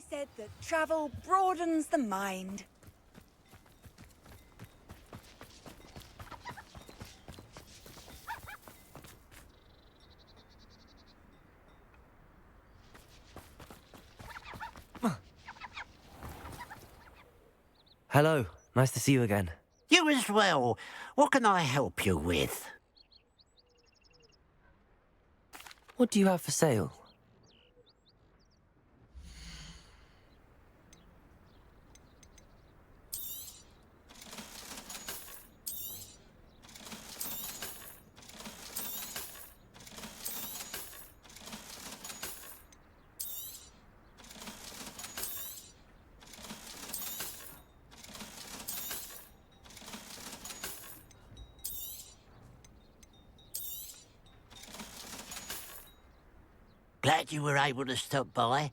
always said that travel broadens the mind. Hello, nice to see you again. You as well. What can I help you with? What do you have for sale? Glad you were able to stop by.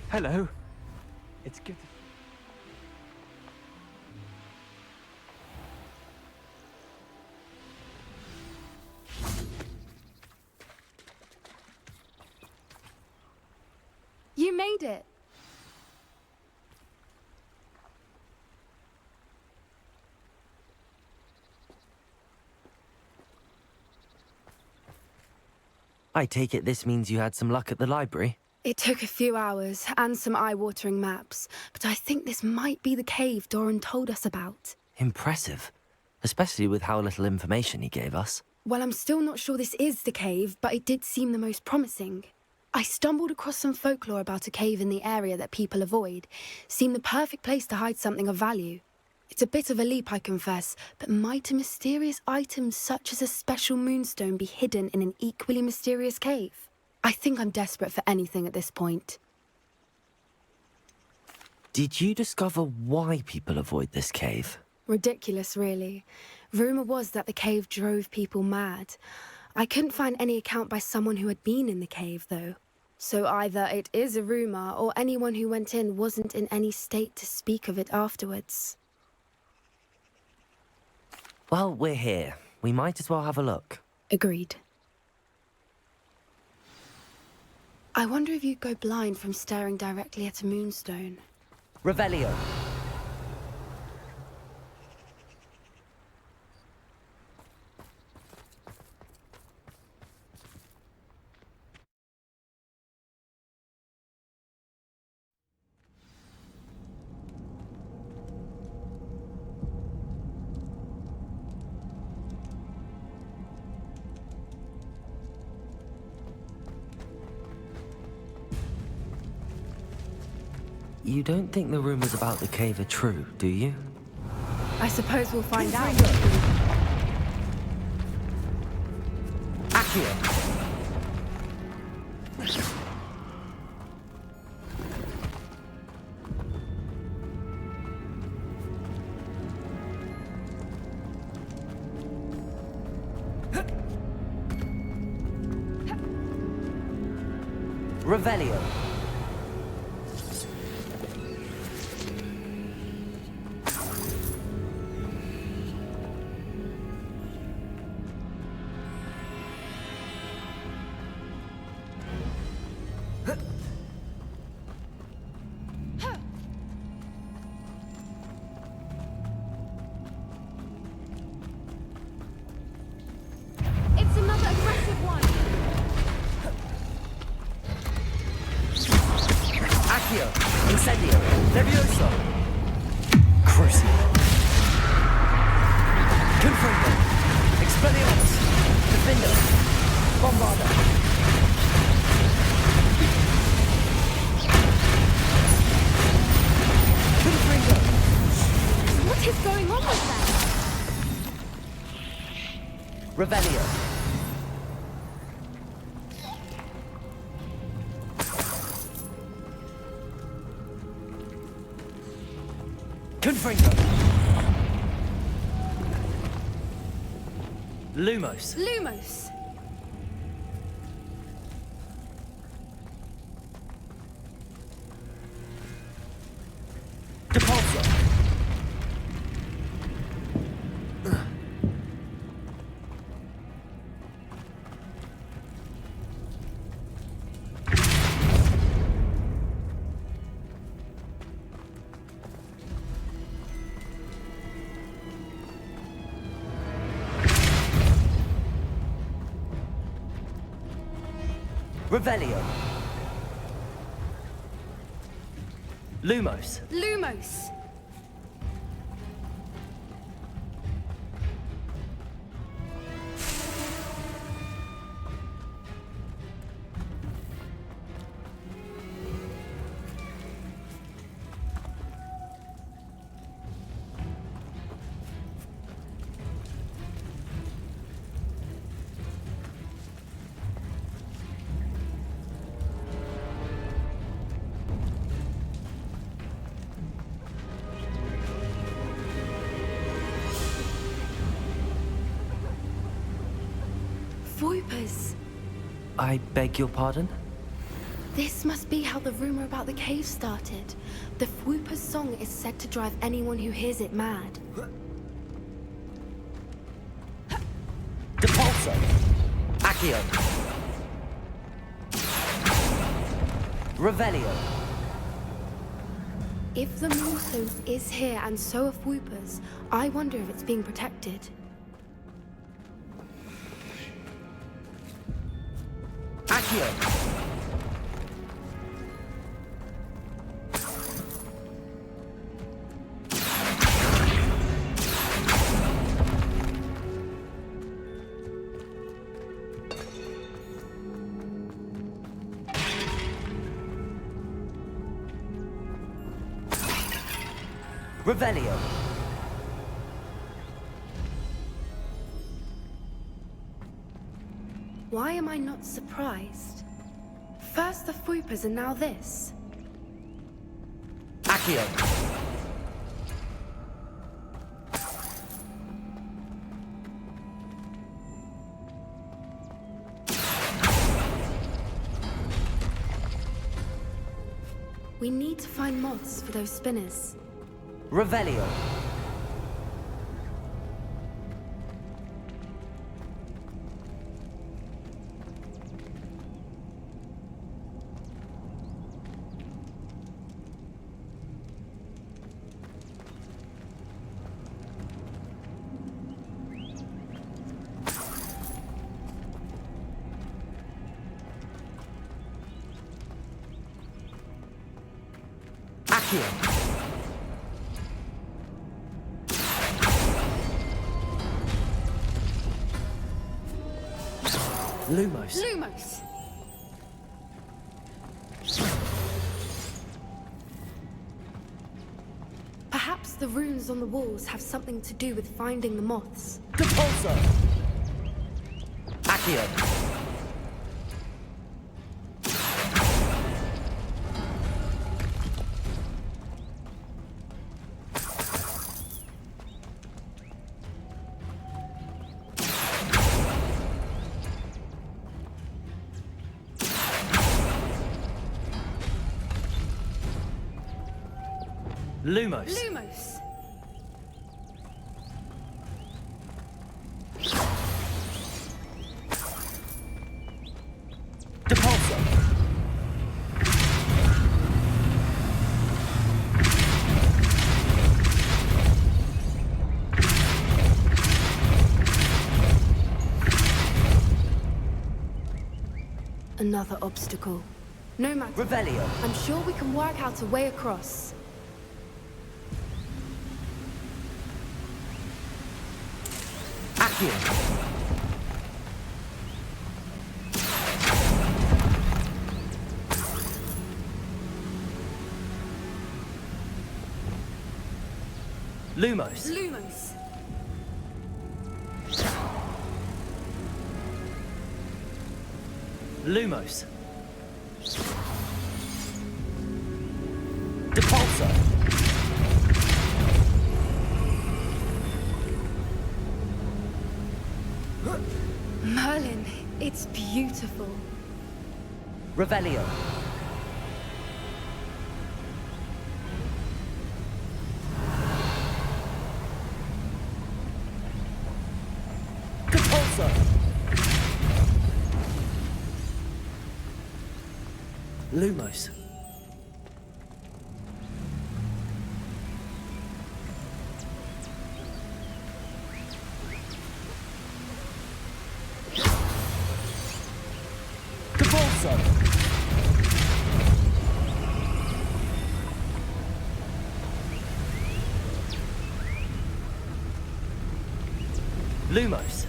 Hello. It's good to... You made it. I take it this means you had some luck at the library? It took a few hours and some eye-watering maps, but I think this might be the cave Doran told us about. Impressive. Especially with how little information he gave us. Well, I'm still not sure this is the cave, but it did seem the most promising. I stumbled across some folklore about a cave in the area that people avoid. Seemed the perfect place to hide something of value. It's a bit of a leap, I confess, but might a mysterious item such as a special moonstone be hidden in an equally mysterious cave? I think I'm desperate for anything at this point. Did you discover why people avoid this cave? Ridiculous, really. Rumour was that the cave drove people mad. I couldn't find any account by someone who had been in the cave, though. So either it is a rumour, or anyone who went in wasn't in any state to speak of it afterwards. Well, we're here. We might as well have a look. Agreed. I wonder if you'd go blind from staring directly at a moonstone. Revelio. You don't think the rumors about the cave are true, do you? I suppose we'll find out. Accio! Revelio. It's another aggressive one! Accio! Incendio! Levioso! Crucio! Confringo! Expelliarmus! Defendo! Bombarda! Confringo! What is going on with that? Revelio! Confringo! Lumos. Lumos! Depulso. Revelio. Lumos. Lumos! Voipers! I beg your pardon? This must be how the rumor about the cave started. The Fwooper's song is said to drive anyone who hears it mad. Depulso. Accio. Revelio. If the Moonstone is here and so are Fwoopers, I wonder if it's being protected. Accio. Revelio. Why am I not surprised? First the Fwoopers and now this. Accio. We need to find moths for those spinners. Revelio. Accio. Lumos. Lumos! Perhaps the runes on the walls have something to do with finding the moths. Depulso. Accio. Lumos. Lumos! Depulso. Another obstacle. No matter. Revelio. I'm sure we can work out a way across. Accio. Lumos. Lumos! Lumos. Depulso. Merlin, it's beautiful. Revelio. Compulso. Lumos. Compulso. Lumos.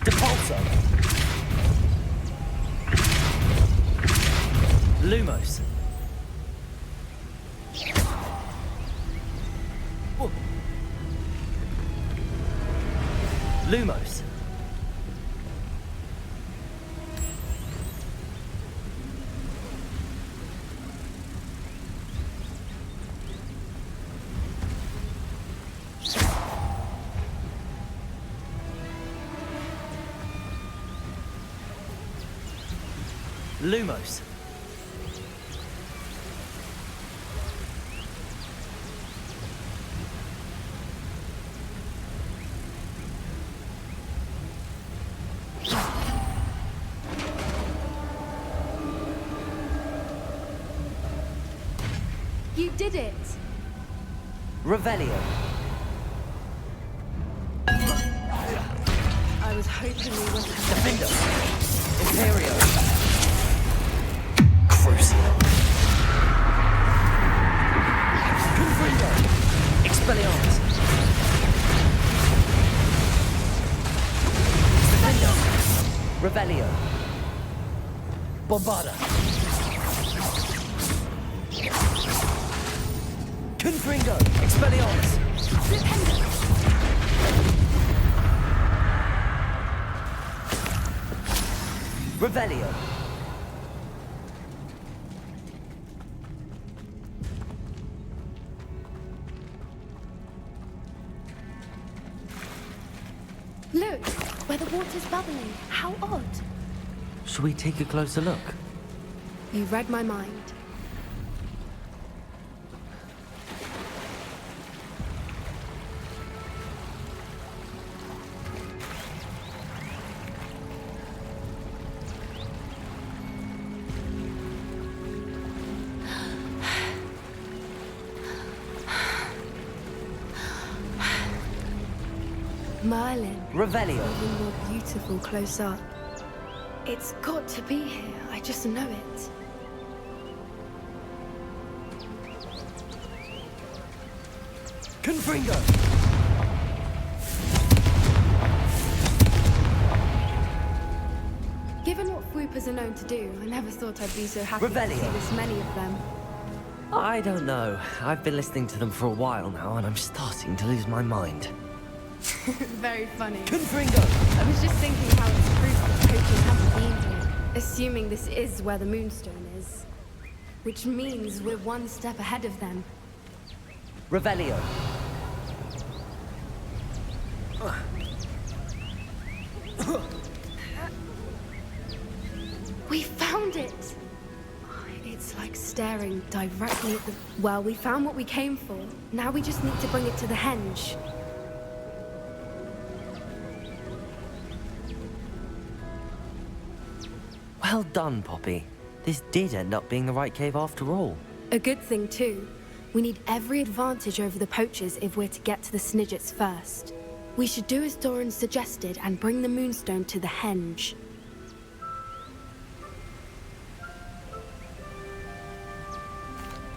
Depulso. Lumos. Oh. Lumos. Lumos. You did it! Revelio. I was hoping we would have... Defendo. Imperio. Crucio. Confringo. Expelliarmus. Defendo. Revelio. Bombarda. Confringo. Expelliarmus. Revelio. Look, where the water's bubbling. How odd. Shall we take a closer look? You read my mind. Merlin. Revelio. Even more beautiful close up. It's got to be here. I just know it. Confringo. Given what swoopers are known to do, I never thought I'd be so happy to Revelio. see this many of them. I don't know. I've been listening to them for a while now, and I'm starting to lose my mind. Very funny. Confringo. I was just thinking how it's proof that poachers haven't been here. Assuming this is where the Moonstone is. Which means we're one step ahead of them. Revelio. We found it! It's like staring directly at the... Well, we found what we came for. Now we just need to bring it to the henge. Well done, Poppy. This did end up being the right cave after all. A good thing, too. We need every advantage over the poachers if we're to get to the Snidgets first. We should do as Doran suggested and bring the Moonstone to the henge.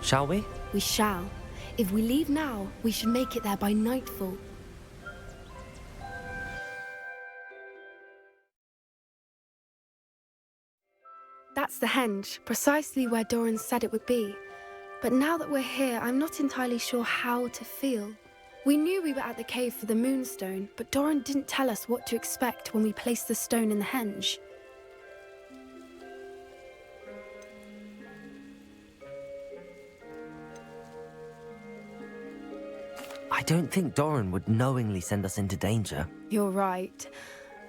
Shall we? We shall. If we leave now, we should make it there by nightfall. That's the henge, precisely where Doran said it would be. But now that we're here, I'm not entirely sure how to feel. We knew we were at the cave for the Moonstone, but Doran didn't tell us what to expect when we placed the stone in the henge. I don't think Doran would knowingly send us into danger. You're right.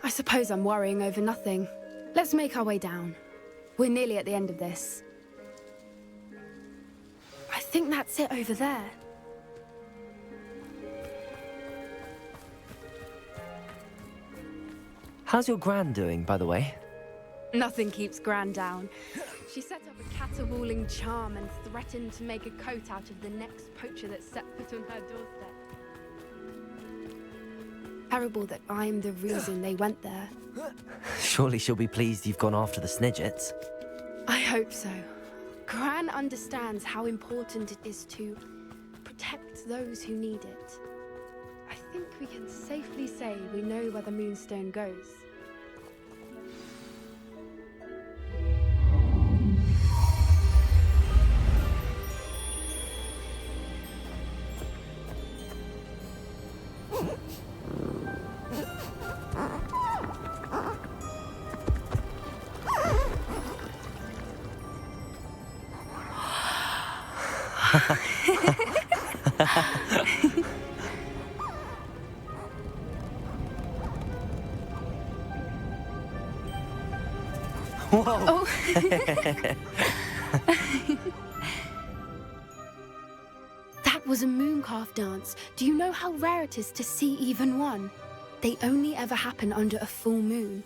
I suppose I'm worrying over nothing. Let's make our way down. We're nearly at the end of this. I think that's it over there. How's your gran doing, by the way? Nothing keeps Gran down. She set up a caterwauling charm and threatened to make a coat out of the next poacher that set foot on her doorstep. Terrible that I'm the reason they went there. Surely she'll be pleased you've gone after the Snidgets. I hope so. Gran understands how important it is to protect those who need it. I think we can safely say we know where the Moonstone goes. Whoa! Oh. That was a mooncalf dance. Do you know how rare it is to see even one? They only ever happen under a full moon.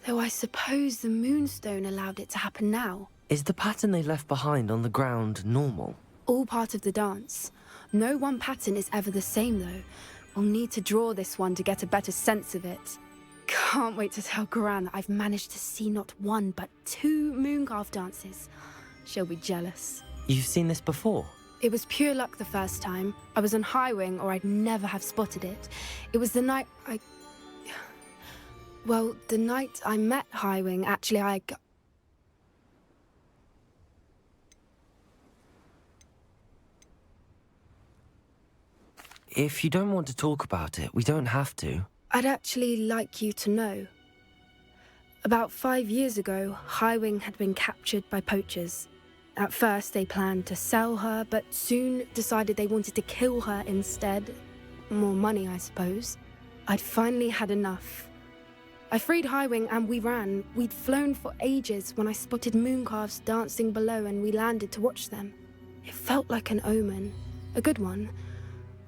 Though I suppose the Moonstone allowed it to happen now. Is the pattern they left behind on the ground normal? All part of the dance. No one pattern is ever the same, though. We'll need to draw this one to get a better sense of it. Can't wait to tell Gran that I've managed to see not one, but 2 mooncalf dances. She'll be jealous. You've seen this before? It was pure luck the first time. I was on Highwing, or I'd never have spotted it. It was the night Well, the night I met Highwing, actually, If you don't want to talk about it, we don't have to. I'd actually like you to know. About 5 years ago, Highwing had been captured by poachers. At first, they planned to sell her, but soon decided they wanted to kill her instead. More money, I suppose. I'd finally had enough. I freed Highwing and we ran. We'd flown for ages when I spotted mooncalves dancing below and we landed to watch them. It felt like an omen. A good one.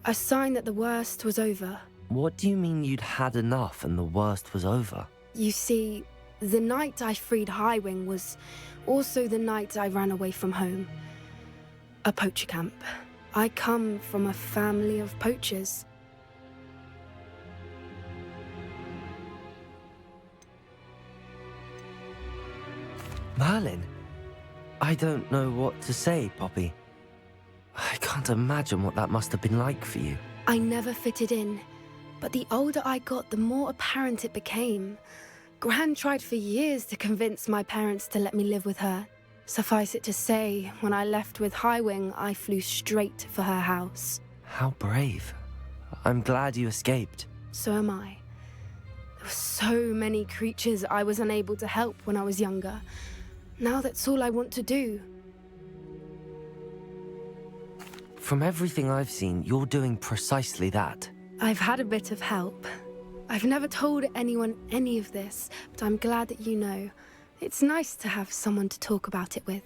A sign that the worst was over. What do you mean you'd had enough and the worst was over? You see, the night I freed Highwing was also the night I ran away from home. A poacher camp. I come from a family of poachers. Merlin? I don't know what to say, Poppy. I can't imagine what that must have been like for you. I never fitted in, but the older I got, the more apparent it became. Gran tried for years to convince my parents to let me live with her. Suffice it to say, when I left with Highwing, I flew straight for her house. How brave. I'm glad you escaped. So am I. There were so many creatures I was unable to help when I was younger. Now that's all I want to do. From everything I've seen, you're doing precisely that. I've had a bit of help. I've never told anyone any of this, but I'm glad that you know. It's nice to have someone to talk about it with.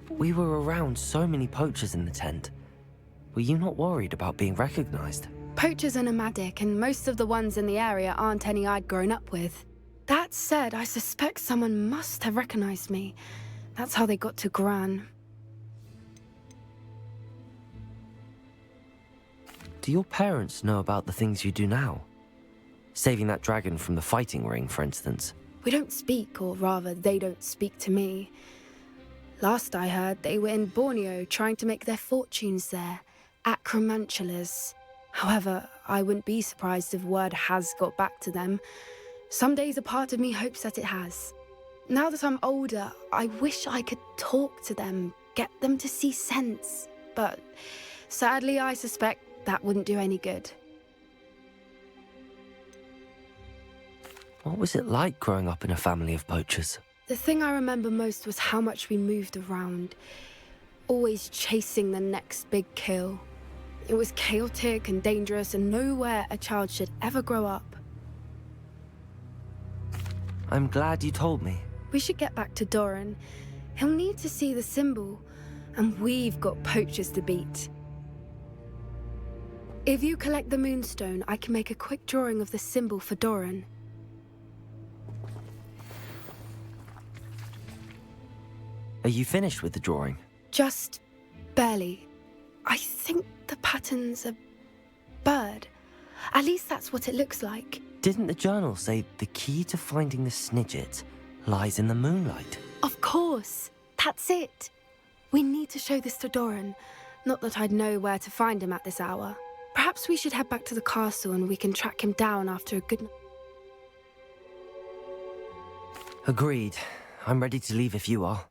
We were around so many poachers in the tent. Were you not worried about being recognized? Poachers are nomadic, and most of the ones in the area aren't any I'd grown up with. That said, I suspect someone must have recognized me. That's how they got to Gran. Do your parents know about the things you do now? Saving that dragon from the fighting ring, for instance. We don't speak, or rather, they don't speak to me. Last I heard, they were in Borneo trying to make their fortunes there. Acromantulas. However, I wouldn't be surprised if word has got back to them. Some days a part of me hopes that it has. Now that I'm older, I wish I could talk to them, get them to see sense. But sadly, I suspect that wouldn't do any good. What was it like growing up in a family of poachers? The thing I remember most was how much we moved around. always chasing the next big kill. It was chaotic and dangerous and nowhere a child should ever grow up. I'm glad you told me. We should get back to Doran. He'll need to see the symbol, and we've got poachers to beat. If you collect the moonstone, I can make a quick drawing of the symbol for Doran. Are you finished with the drawing? Just barely. I think the pattern's a bird. At least that's what it looks like. Didn't the journal say the key to finding the Snidget lies in the moonlight? Of course. That's it. We need to show this to Doran. Not that I'd know where to find him at this hour. Perhaps we should head back to the castle and we can track him down after a good... Agreed. I'm ready to leave if you are.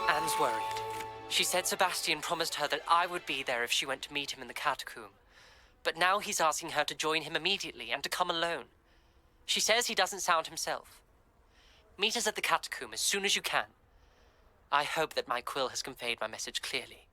Anne's worried. She said Sebastian promised her that I would be there if she went to meet him in the catacomb. But now he's asking her to join him immediately and to come alone. She says he doesn't sound himself. Meet us at the catacomb as soon as you can. I hope that my quill has conveyed my message clearly.